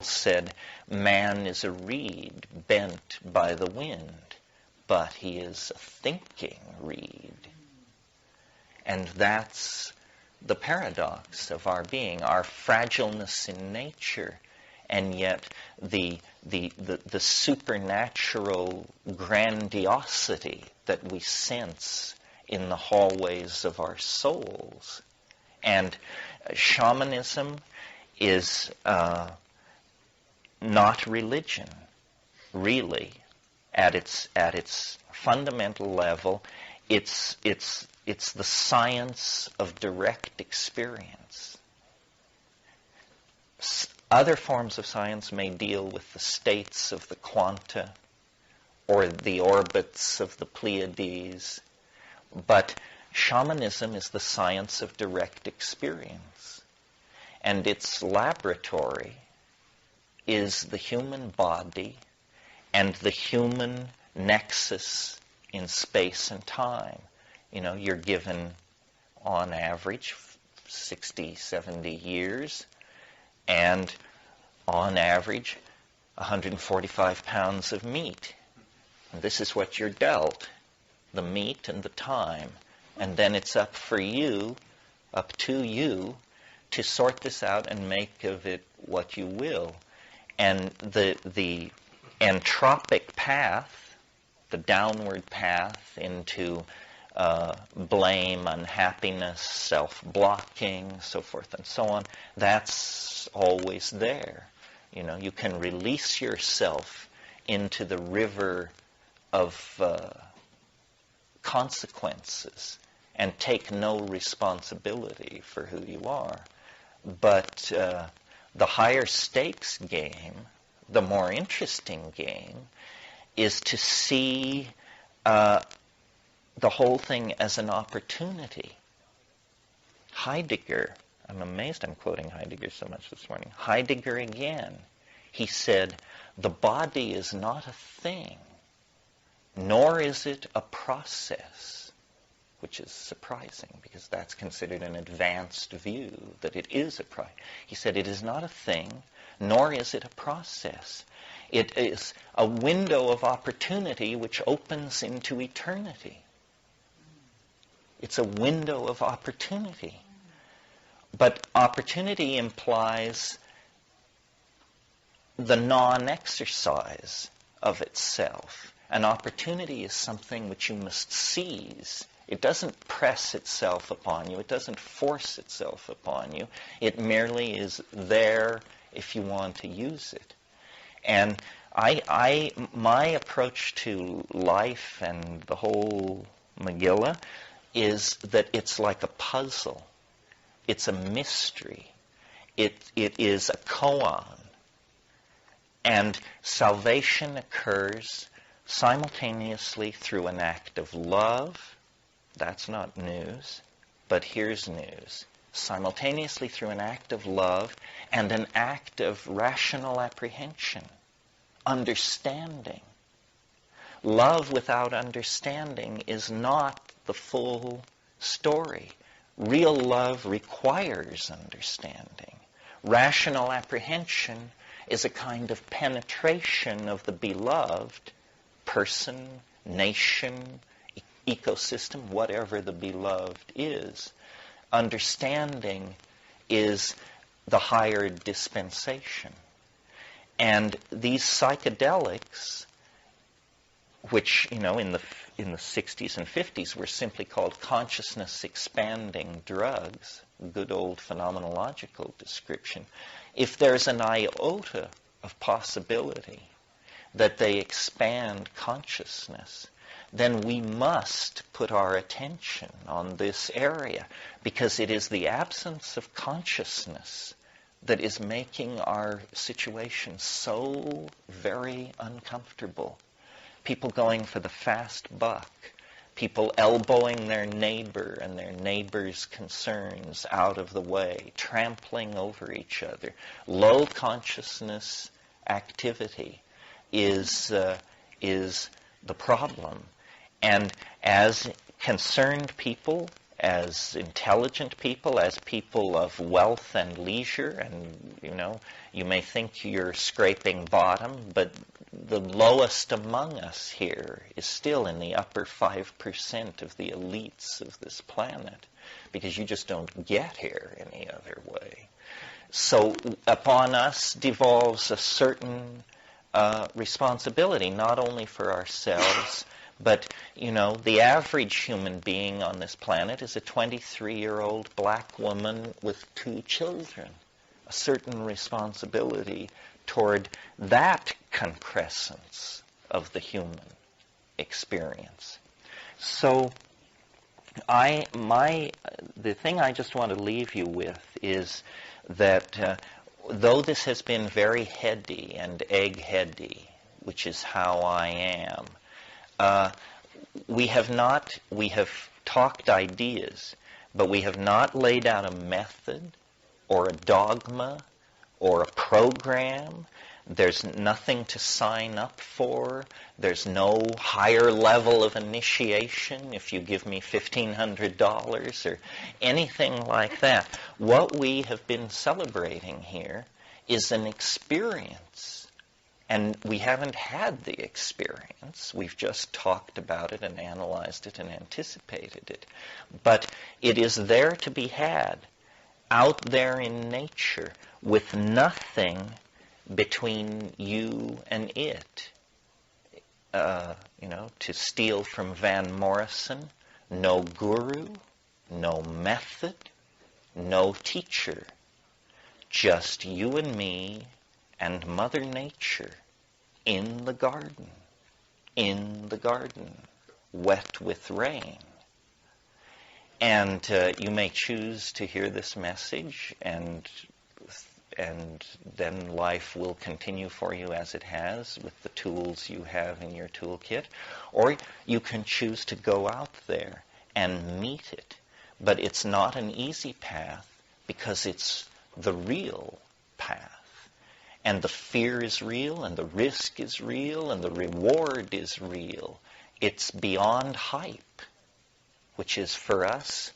said, man is a reed bent by the wind, but he is a thinking reed. And that's the paradox of our being, our fragileness in nature, and yet the supernatural grandiosity that we sense in the hallways of our souls. And shamanism is not religion, really. At its fundamental level, it's the science of direct experience. Other forms of science may deal with the states of the quanta or the orbits of the Pleiades, but shamanism is the science of direct experience. And its laboratory is the human body and the human nexus in space and time. You know, you're given, on average, 60, 70 years, and on average, 145 pounds of meat. And this is what you're dealt, the meat and the time. And then it's up to you, to sort this out and make of it what you will. And the entropic path, the downward path into blame, unhappiness, self-blocking, so forth and so on, that's always there. You know, you can release yourself into the river of consequences and take no responsibility for who you are. But the higher stakes game, the more interesting game, is to see the whole thing as an opportunity. Heidegger, I'm amazed I'm quoting Heidegger so much this morning. Heidegger again, he said, the body is not a thing, nor is it a process, which is surprising because that's considered an advanced view, that it is a process. He said it is not a thing, nor is it a process. It is a window of opportunity which opens into eternity. It's a window of opportunity. But opportunity implies the non-exercise of itself. An opportunity is something which you must seize. It doesn't press itself upon you. It doesn't force itself upon you. It merely is there if you want to use it. And my approach to life and the whole Megillah is that it's like a puzzle. It's a mystery. It is a koan. And salvation occurs simultaneously through an act of love. That's not news, but here's news. Simultaneously through an act of love and an act of rational apprehension, understanding. Love without understanding is not the full story. Real love requires understanding. Rational apprehension is a kind of penetration of the beloved person, nation, ecosystem, whatever the beloved is. Understanding is the higher dispensation. And these psychedelics, which, you know, in the 60s and 50s were simply called consciousness expanding drugs, good old phenomenological description, if there's an iota of possibility that they expand consciousness, then we must put our attention on this area, because it is the absence of consciousness that is making our situation so very uncomfortable. People going for the fast buck, people elbowing their neighbor and their neighbor's concerns out of the way, trampling over each other. Low consciousness activity is the problem. And as concerned people, as intelligent people, as people of wealth and leisure, and you may think you're scraping bottom, but the lowest among us here is still in the upper 5% of the elites of this planet, because you just don't get here any other way. So upon us devolves a certain responsibility, not only for ourselves, but, the average human being on this planet is a 23-year-old black woman with 2 children. A certain responsibility toward that concrescence of the human experience. So the thing I just want to leave you with is that though this has been very heady and egg-heady, which is how I am, we have talked ideas, but we have not laid out a method or a dogma or a program. There's nothing to sign up for. There's no higher level of initiation if you give me $1,500 or anything like that. What we have been celebrating here is an experience. And we haven't had the experience. We've just talked about it and analyzed it and anticipated it. But it is there to be had, out there in nature, with nothing between you and it. To steal from Van Morrison, no guru, no method, no teacher. Just you and me and Mother Nature in the garden, wet with rain. And you may choose to hear this message, and then life will continue for you as it has with the tools you have in your toolkit. Or you can choose to go out there and meet it. But it's not an easy path, because it's the real path. And the fear is real, and the risk is real, and the reward is real. It's beyond hype, which is for us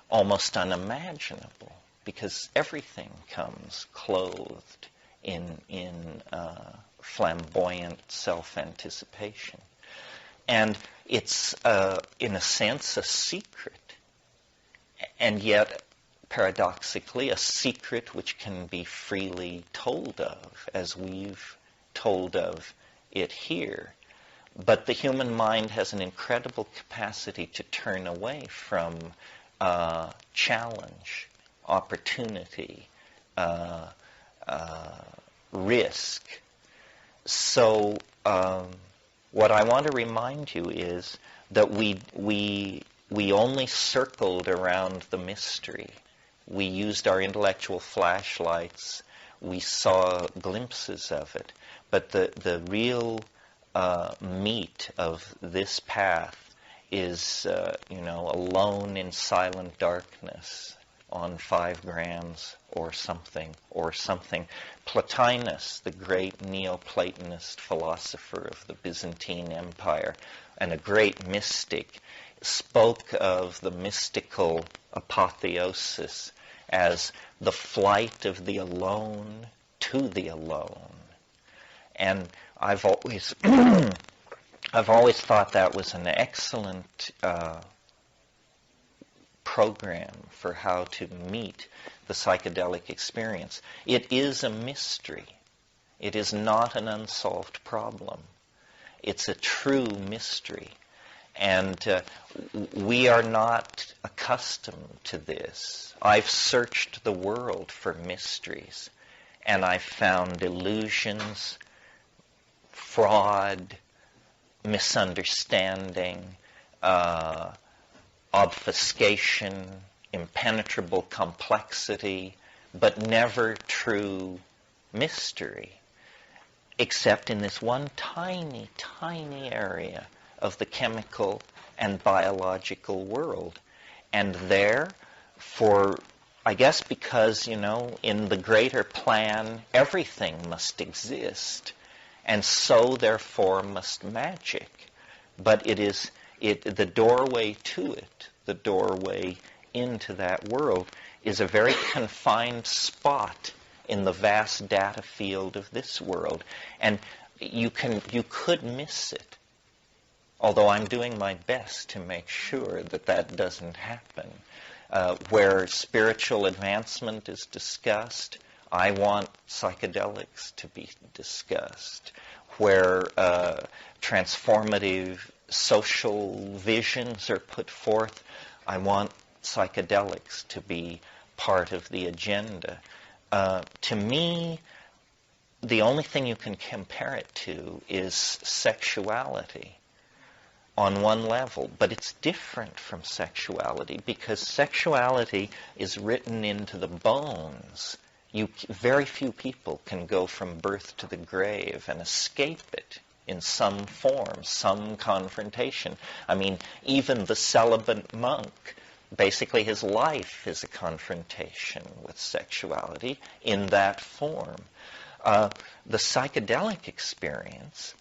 almost unimaginable, because everything comes clothed in flamboyant self-anticipation. And it's, in a sense, a secret, and yet paradoxically, a secret which can be freely told of, as we've told of it here. But the human mind has an incredible capacity to turn away from challenge, opportunity, risk. So what I want to remind you is that we only circled around the mystery. We used our intellectual flashlights. We saw glimpses of it. But the real meat of this path is, alone in silent darkness on 5 grams or something. Plotinus, the great Neoplatonist philosopher of the Byzantine Empire, and a great mystic, spoke of the mystical apotheosis as the flight of the alone to the alone. And I've always thought that was an excellent program for how to meet the psychedelic experience. It is a mystery. It is not an unsolved problem. It's a true mystery. And we are not accustomed to this. I've searched the world for mysteries, and I've found illusions, fraud, misunderstanding, obfuscation, impenetrable complexity, but never true mystery, except in this one tiny, tiny area of the chemical and biological world. And there, because, in the greater plan, everything must exist, and so, therefore, must magic. But the doorway to it, the doorway into that world is a very confined spot in the vast data field of this world. And you could miss it. Although I'm doing my best to make sure that that doesn't happen. Where spiritual advancement is discussed, I want psychedelics to be discussed. Where transformative social visions are put forth, I want psychedelics to be part of the agenda. To me, the only thing you can compare it to is sexuality on one level, but it's different from sexuality because sexuality is written into the bones. Very few people can go from birth to the grave and escape it in some form, some confrontation. I mean, even the celibate monk, basically his life is a confrontation with sexuality in that form. The psychedelic experience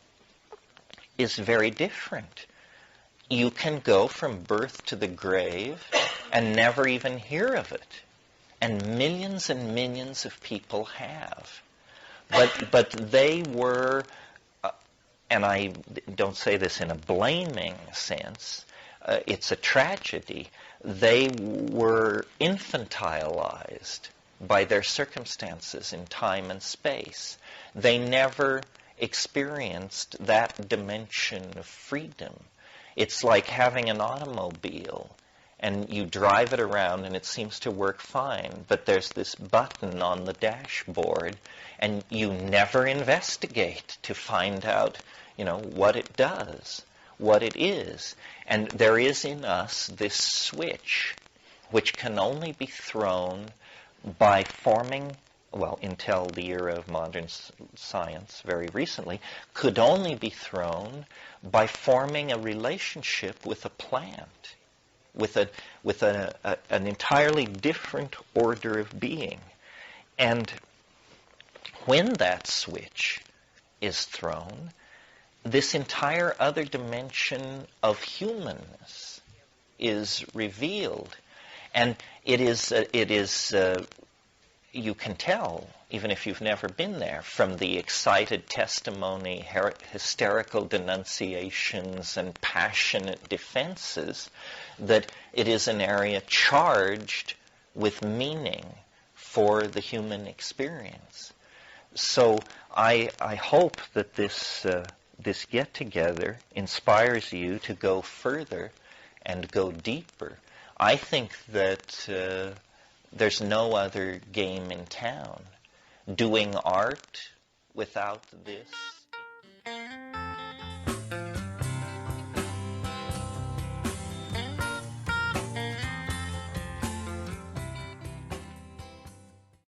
is very different. You can go from birth to the grave and never even hear of it. And millions of people have. But they were, and I don't say this in a blaming sense, it's a tragedy. They were infantilized by their circumstances in time and space. They never experienced that dimension of freedom. It's like having an automobile, and you drive it around and it seems to work fine, but there's this button on the dashboard, and you never investigate to find out, what it does, what it is. And there is in us this switch, which can only be thrown by forming, until the era of modern science, very recently, could only be thrown by forming a relationship with a plant, with an entirely different order of being. And when that switch is thrown, this entire other dimension of humanness is revealed. And it is you can tell, even if you've never been there, from the excited testimony, hysterical denunciations, and passionate defenses, that it is an area charged with meaning for the human experience. So I hope that this get-together inspires you to go further and go deeper. I think that there's no other game in town. Doing art without this